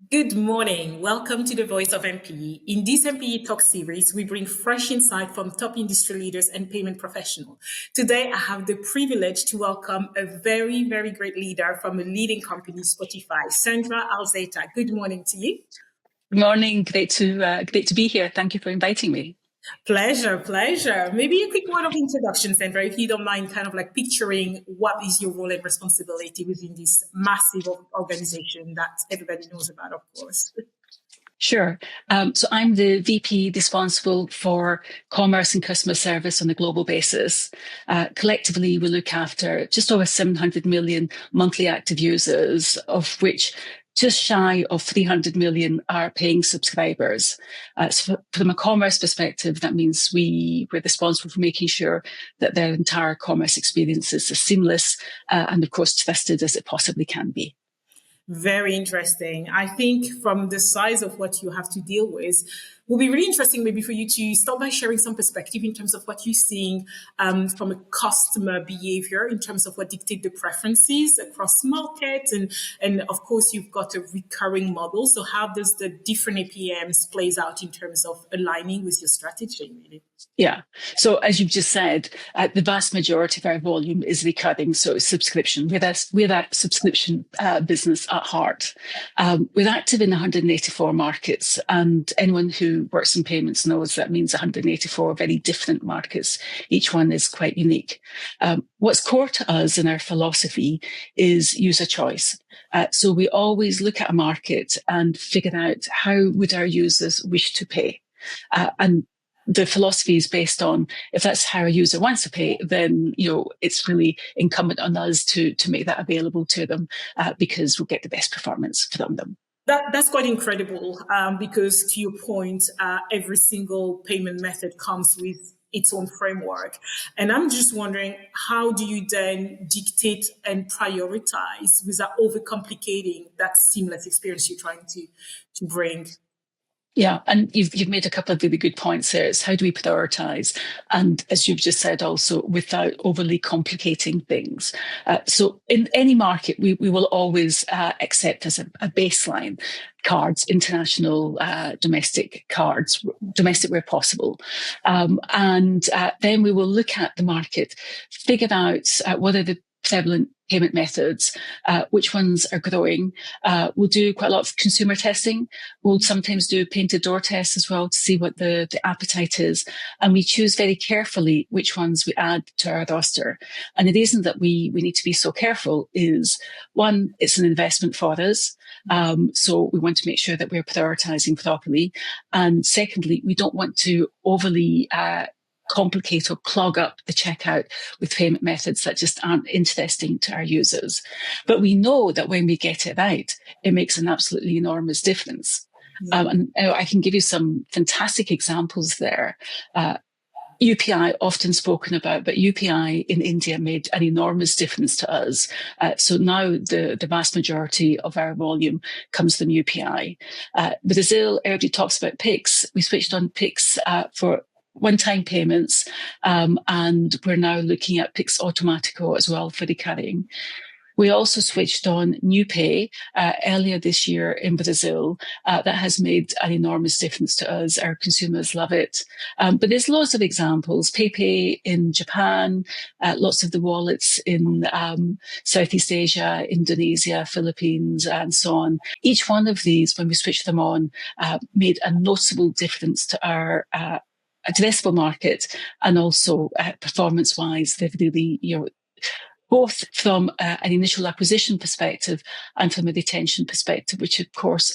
Good morning. Welcome to the Voice of MPE. In this MPE Talk series, we bring fresh insight from top industry leaders and payment professionals. Today, I have the privilege to welcome a very, very great leader from a leading company, Spotify, Sandra Alzeita. Good morning to you. Good morning. Great to be here. Thank you for inviting me. Pleasure. Maybe a quick word of introduction, Sandra, if you don't mind, kind of like picturing what is your role and responsibility within this massive organization that everybody knows about, of course. Sure. So I'm the VP responsible for commerce and customer service on a global basis. Collectively, we look after just over 700 million monthly active users, of which just shy of 300 million are paying subscribers. So from a commerce perspective, that means we're responsible for making sure that their entire commerce experience is as seamless and, of course, trusted as it possibly can be. Very interesting. I think from the size of what you have to deal with, will be really interesting maybe for you to start by sharing some perspective in terms of what you're seeing from a customer behavior in terms of what dictate the preferences across markets. And of course, you've got a recurring model. So how does the different APMs plays out in terms of aligning with your strategy, really? Yeah. So as you've just said, the vast majority of our volume is recurring, so it's subscription. We're that subscription business at heart. We're active in 184 markets, and anyone who works in payments knows that means 184 very different markets. Each one is quite unique. What's core to us in our philosophy is user choice. So we always look at a market and figure out how would our users wish to pay. And the philosophy is based on if that's how a user wants to pay, then it's really incumbent on us to make that available to them because we'll get the best performance from them. That's quite incredible because to your point, every single payment method comes with its own framework. And I'm just wondering, how do you then dictate and prioritize without overcomplicating that seamless experience you're trying to bring? Yeah, and you've made a couple of really good points there. It's how do we prioritize? And as you've just said, also without overly complicating things. So in any market, we will always accept as a baseline cards, international, domestic cards, domestic where possible. And then we will look at the market, figure out what are the prevalent payment methods, which ones are growing. We'll do quite a lot of consumer testing. We'll sometimes do painted door tests as well to see what the appetite is. And we choose very carefully which ones we add to our roster. And the reason that we need to be so careful is, one, it's an investment for us. So we want to make sure that we're prioritizing properly. And secondly, we don't want to overly complicate or clog up the checkout with payment methods that just aren't interesting to our users. But we know that when we get it right, it makes an absolutely enormous difference. And I can give you some fantastic examples there. UPI often spoken about, but UPI in India made an enormous difference to us. So now the vast majority of our volume comes from UPI. Brazil, everybody talks about Pix. We switched on Pix for one-time payments, and we're now looking at Pix Automatico as well for recurring. We also switched on New Pay earlier this year in Brazil. That has made an enormous difference to us. Our consumers love it. But there's lots of examples. Paypr in Japan, lots of the wallets in Southeast Asia, Indonesia, Philippines, and so on. Each one of these, when we switched them on, made a noticeable difference to our addressable market, and also performance-wise, they've really, both from an initial acquisition perspective and from a retention perspective, which of course,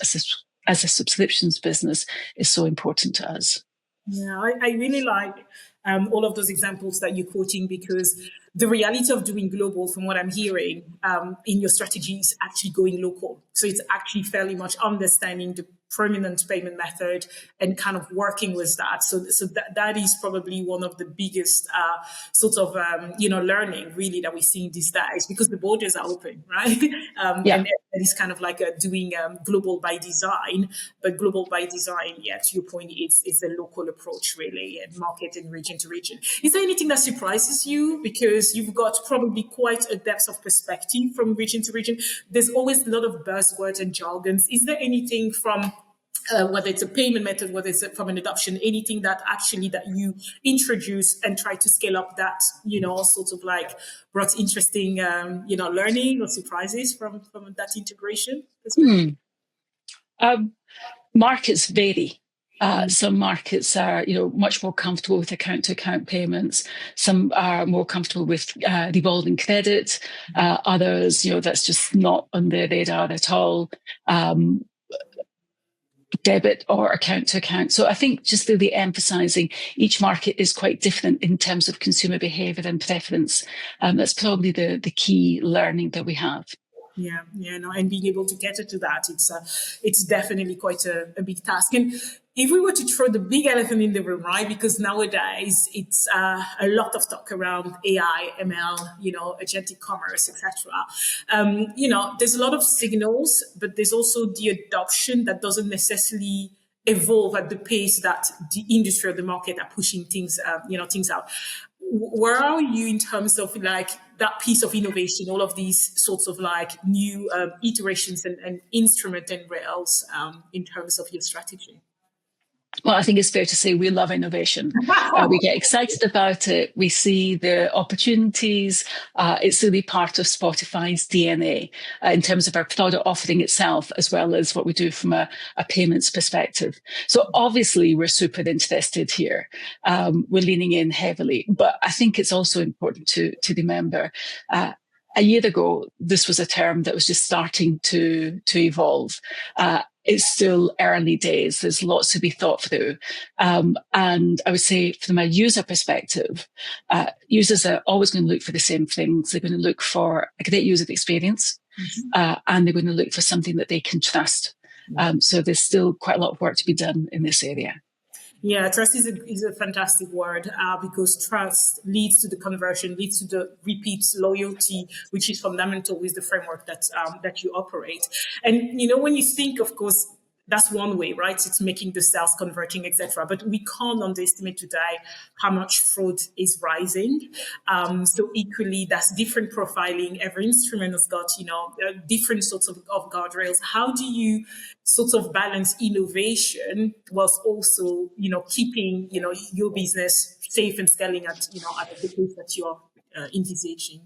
as a subscriptions business, is so important to us. Yeah, I really like all of those examples that you're quoting, because the reality of doing global, from what I'm hearing in your strategy, is actually going local. So it's actually fairly much understanding the prominent payment method and kind of working with that. So that is probably one of the biggest sort of learning really that we're seeing these days, because the borders are open, right? And it's kind of like doing global by design, but global by design, yeah, to your point, it's a local approach really, and market and region to region. Is there anything that surprises you, because you've got probably quite a depth of perspective from region to region? There's always a lot of buzzwords and jargons. Is there anything from whether it's a payment method, whether it's from an adoption, anything that you introduce and try to scale up that, sort of like brought interesting, learning or surprises from that integration perspective? Markets vary. Some markets are, much more comfortable with account-to-account payments. Some are more comfortable with revolving credit. Others, that's just not on their radar at all. Debit or account-to-account. So I think just really emphasising each market is quite different in terms of consumer behaviour and preference. That's probably the key learning that we have. Yeah, no, and being able to cater to that, it's definitely quite a big task. And if we were to throw the big elephant in the room, right? Because nowadays it's a lot of talk around AI, ML, agentic commerce, etc. There's a lot of signals, but there's also the adoption that doesn't necessarily evolve at the pace that the industry or the market are pushing things out. Where are you in terms of like that piece of innovation, all of these sorts of like new iterations and instrument and rails in terms of your strategy? Well, I think it's fair to say we love innovation. We get excited about it. We see the opportunities. It's really part of Spotify's DNA in terms of our product offering itself, as well as what we do from a payments perspective. So obviously, we're super interested here. We're leaning in heavily. But I think it's also important to remember a year ago, this was a term that was just starting to evolve. It's still early days. There's lots to be thought through. And I would say from a user perspective, users are always going to look for the same things. They're going to look for a great user experience, and they're going to look for something that they can trust. So there's still quite a lot of work to be done in this area. Yeah, trust is a fantastic word because trust leads to the conversion, leads to the repeat loyalty, which is fundamental with the framework that you operate. And, when you think, of course, that's one way, right? It's making the sales converting, etc. But we can't underestimate today how much fraud is rising. So equally, that's different profiling. Every instrument has got, different sorts of guardrails. How do you sort of balance innovation whilst also, keeping, your business safe and scaling at the pace that you're envisaging?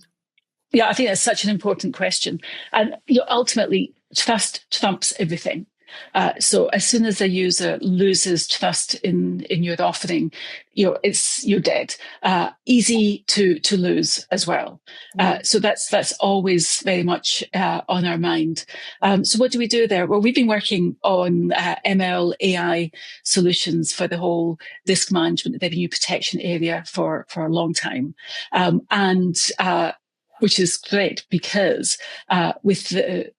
Yeah, I think that's such an important question. And ultimately, trust trumps everything. So as soon as a user loses trust in your offering, you're dead. Easy to lose as well. So that's always very much on our mind. So what do we do there? Well, we've been working on ML AI solutions for the whole risk management and revenue protection area for a long time, which is great because with the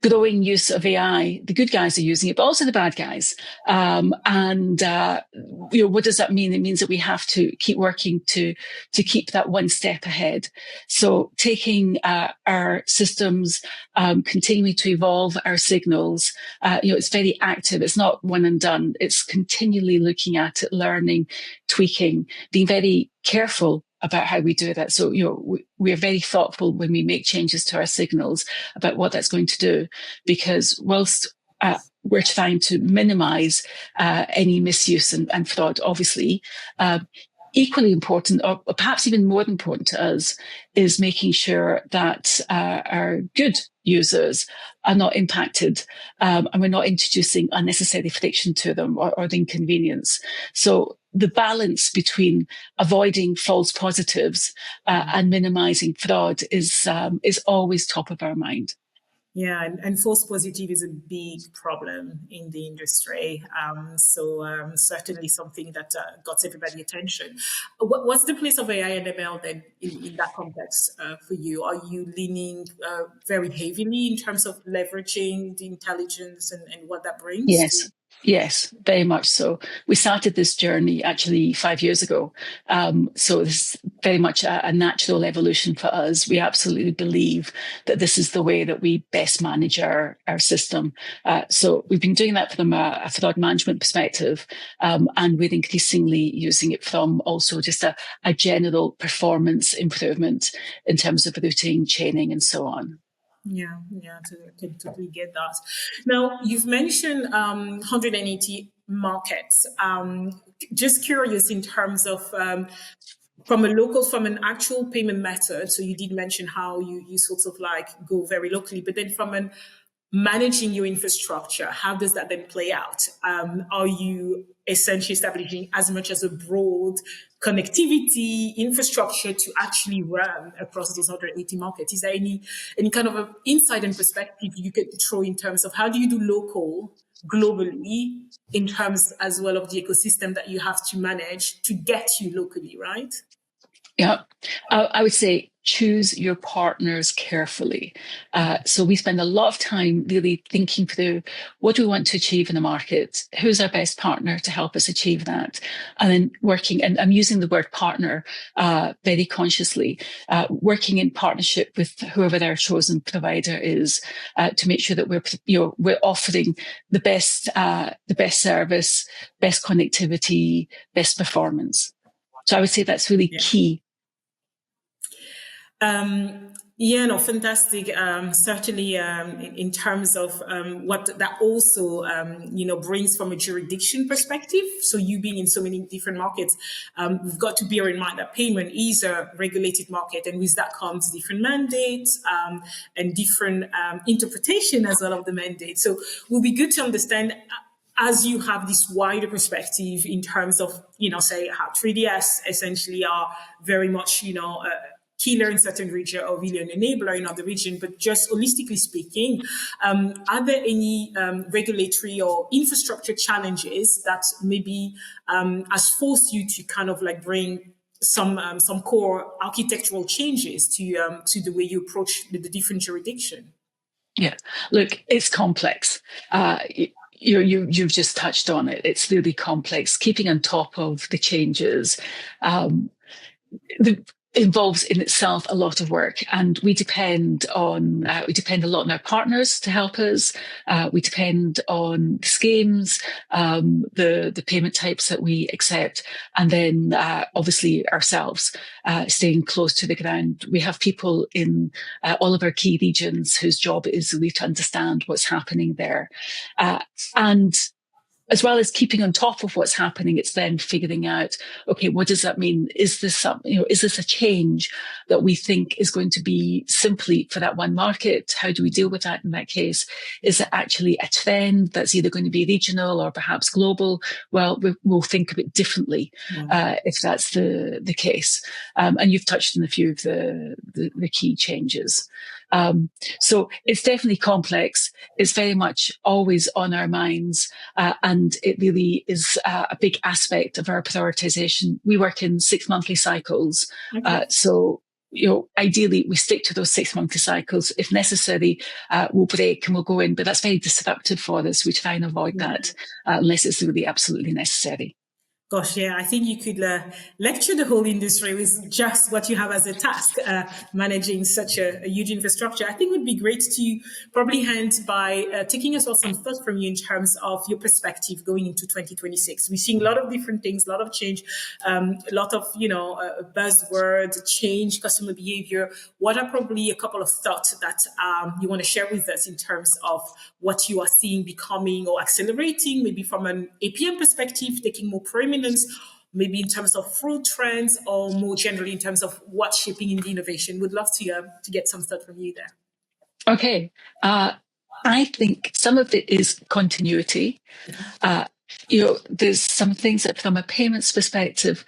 growing use of AI, the good guys are using it, but also the bad guys. What does that mean? It means that we have to keep working to keep that one step ahead. So taking our systems, continuing to evolve our signals, it's very active. It's not one and done. It's continually looking at it, learning, tweaking, being very careful about how we do that. So, we are very thoughtful when we make changes to our signals about what that's going to do, because whilst we're trying to minimize any misuse and fraud, obviously, equally important, or perhaps even more important to us, is making sure that our good users are not impacted, and we're not introducing unnecessary friction to them or the inconvenience. So the balance between avoiding false positives and minimizing fraud is always top of our mind. Yeah, and false positive is a big problem in the industry. Certainly something that got everybody attention. What's the place of AI and ML then in that context for you? Are you leaning very heavily in terms of leveraging the intelligence and what that brings to? Yes, yes, very much so. We started this journey actually 5 years ago. So this is very much a natural evolution for us. We absolutely believe that this is the way that we best manage our system. So we've been doing that from a fraud management perspective, and we're increasingly using it from also just a general performance improvement in terms of routing, chaining, and so on. Yeah, yeah, to totally get that. Now, you've mentioned 180 markets. Just curious in terms of from an actual payment method. So you did mention how you sort of like go very locally, but then from an managing your infrastructure, how does that then play out? Are you essentially establishing as much as a broad connectivity infrastructure to actually run across those 180 markets? Is there any kind of an insight and perspective you could throw in terms of how do you do local globally in terms as well of the ecosystem that you have to manage to get you locally, right? Yeah, I would say choose your partners carefully. So we spend a lot of time really thinking through what do we want to achieve in the market? Who's our best partner to help us achieve that? And then working, and I'm using the word partner very consciously, working in partnership with whoever our chosen provider is to make sure that we're offering the best service, best connectivity, best performance. So I would say that's really Yeah. key. Yeah, no, fantastic. Certainly, in terms of what that also, brings from a jurisdiction perspective. So you being in so many different markets, we've got to bear in mind that payment is a regulated market, and with that comes different mandates and different interpretation as well of the mandate. So it will be good to understand as you have this wider perspective in terms of, say how 3DS essentially are very much, killer in certain region or really an enabler in other region, but just holistically speaking, are there any regulatory or infrastructure challenges that maybe has forced you to kind of like bring some core architectural changes to the way you approach the different jurisdiction? Yeah, look, it's complex. You've just touched on it. It's really complex. Keeping on top of the changes, the, involves in itself a lot of work, and we depend a lot on our partners to help us. We depend on the schemes, the payment types that we accept, and then obviously ourselves staying close to the ground. We have people in all of our key regions whose job is really to understand what's happening there, and as well as keeping on top of what's happening, it's then figuring out, okay, what does that mean? Is this is this a change that we think is going to be simply for that one market? How do we deal with that in that case? Is it actually a trend that's either going to be regional or perhaps global? Well, we'll think of it differently if that's the case. And you've touched on a few of the key changes. So it's definitely complex. It's very much always on our minds, and it really is a big aspect of our prioritization. We work in 6 monthly cycles, so ideally we stick to those 6 monthly cycles. If necessary, we'll break and we'll go in, but that's very disruptive for us. We try and avoid that unless it's really absolutely necessary. Gosh, yeah, I think you could lecture the whole industry with just what you have as a task, managing such a huge infrastructure. I think it would be great to probably end by taking as well some thoughts from you in terms of your perspective going into 2026. We're seeing a lot of different things, a lot of change, a lot of, buzzwords, change, customer behavior. What are probably a couple of thoughts that you want to share with us in terms of what you are seeing becoming or accelerating, maybe from an APM perspective, taking more prominence, maybe in terms of fruit trends, or more generally in terms of what's shaping in the innovation? Would love to get some thought from you there. Okay. I think some of it is continuity. There's some things that from a payments perspective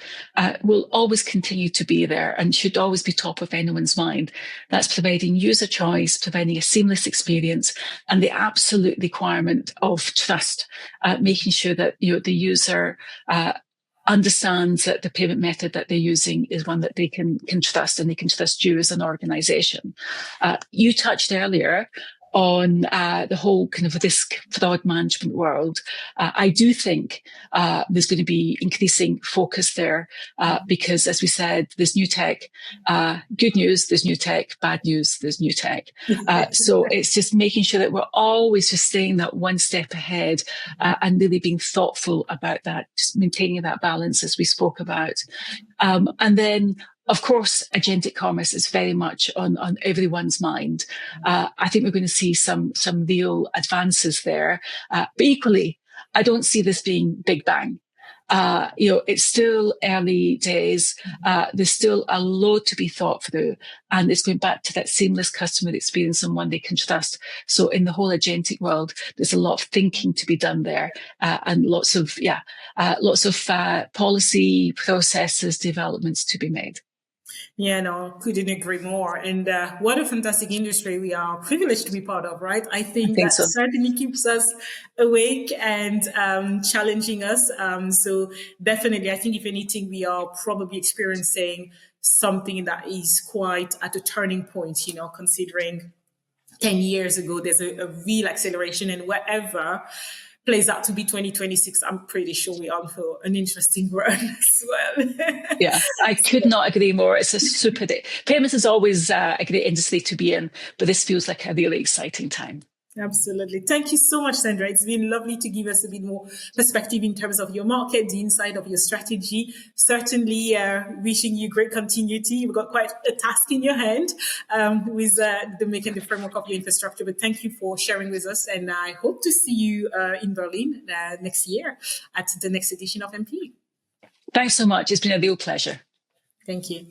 will always continue to be there and should always be top of anyone's mind. That's providing user choice, providing a seamless experience, and the absolute requirement of trust, making sure that the user understands that the payment method that they're using is one that they can trust, and they can trust you as an organization. You touched earlier on the whole kind of risk fraud management world. I do think there's going to be increasing focus there because, as we said, there's new tech. Good news, there's new tech. Bad news, there's new tech. So it's just making sure that we're always just staying that one step ahead and really being thoughtful about that, just maintaining that balance as we spoke about. And then, of course, agentic commerce is very much on everyone's mind. I think we're going to see some real advances there. But equally, I don't see this being big bang. It's still early days. There's still a lot to be thought through, and it's going back to that seamless customer experience and one they can trust. So in the whole agentic world, there's a lot of thinking to be done there, and lots of policy processes, developments to be made. Yeah, no, couldn't agree more. And what a fantastic industry we are privileged to be part of, right? I think that so. certainly keeps us awake and challenging us. So definitely, I think if anything, we are probably experiencing something that is quite at a turning point, considering 10 years ago, there's a real acceleration, and wherever plays out to be 2026, I'm pretty sure we are for an interesting run as well. Yeah, I could not agree more. It's a super day. Payments is always a great industry to be in, but this feels like a really exciting time. Absolutely. Thank you so much, Sandra. It's been lovely to give us a bit more perspective in terms of your market, the inside of your strategy. Certainly wishing you great continuity. You've got quite a task in your hand with the making the framework of your infrastructure. But thank you for sharing with us. And I hope to see you in Berlin next year at the next edition of MPE. Thanks so much. It's been a real pleasure. Thank you.